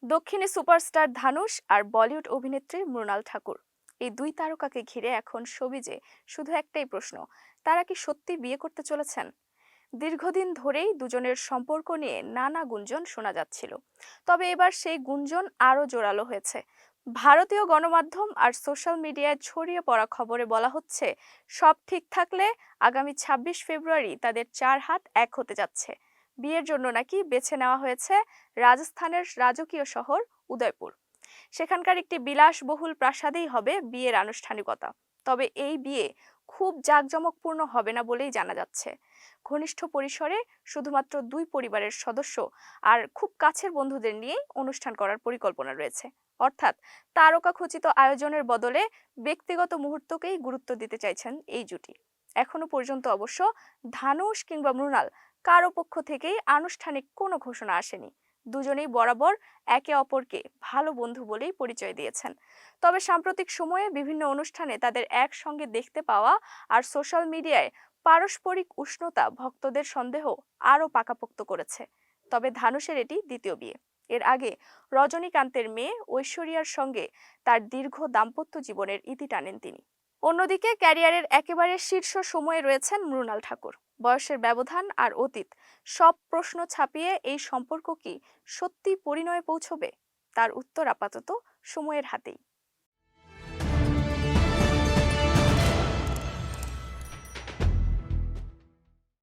দক্ষিণী সুপারস্টার ধানুশ আর বলিউড অভিনেত্রী মৃণাল ঠাকুর, এই দুই তারকাকে ঘিরে এখন শোবিজে শুধু একটাই প্রশ্ন: তারা কি সত্যি বিয়ে করতে চলেছেন? দীর্ঘদিন ধরেই দুজনের সম্পর্ক নিয়ে নানা গুঞ্জন শোনা যাচ্ছিল, তবে এবার সেই গুঞ্জন আরো জোরালো হয়েছে। ভারতীয় গণমাধ্যম আর সোশ্যাল মিডিয়ায় ছড়িয়ে পড়া খবরে বলা হচ্ছে, সব ঠিক থাকলে আগামী 26 ফেব্রুয়ারি তাদের চার হাত এক হতে যাচ্ছে। বিয়ের জন্য নাকি বেছে নেওয়া হয়েছে রাজস্থানের রাজকীয় শহর উদয়পুর। সেখানকার একটি বিলাসবহুল প্রাসাদেই হবে বিয়ের আনুষ্ঠানিকতা। তবে এই বিয়ে খুব জাঁকজমকপূর্ণ হবে না বলেই জানা যাচ্ছে। ঘনিষ্ঠ পরিসরে শুধুমাত্র দুই পরিবারের সদস্য আর খুব কাছের বন্ধুদের নিয়েই অনুষ্ঠান করার পরিকল্পনা রয়েছে। অর্থাৎ তারকা খচিত আয়োজনের বদলে ব্যক্তিগত মুহূর্তকেই গুরুত্ব দিতে চাইছেন এই জুটি। এখনো পর্যন্ত অবশ্য ধানুশ কিংবা মৃণাল কারো পক্ষ থেকেই আনুষ্ঠানিক কোনো ঘোষণা আসেনি। দুজনেই বরাবর একে অপরকে ভালো বন্ধু বলেই পরিচয় দিয়েছেন। তবে সাম্প্রতিক সময়ে বিভিন্ন অনুষ্ঠানে তাদের একসঙ্গে দেখতে পাওয়া আর সোশ্যাল মিডিয়ায় পারস্পরিক উষ্ণতা ভক্তদের সন্দেহ আরও পাকাপোক্ত করেছে। তবে ধানুষের এটি দ্বিতীয় বিয়ে। এর আগে রজনীকান্তের মেয়ে ঐশ্বরিয়ার সঙ্গে তার দীর্ঘ দাম্পত্য জীবনের ইতি টানেন তিনি। অন্যদিকে ক্যারিয়ারের একেবারে শীর্ষ সময়ে রয়েছেন মৃণাল ঠাকুর। বয়সের ব্যবধান আর অতীত সব প্রশ্ন ছাপিয়ে এই সম্পর্ক কি সত্যি পরিণয়ে পৌঁছবে? তার উত্তর আপাতত সময়ের হাতেই।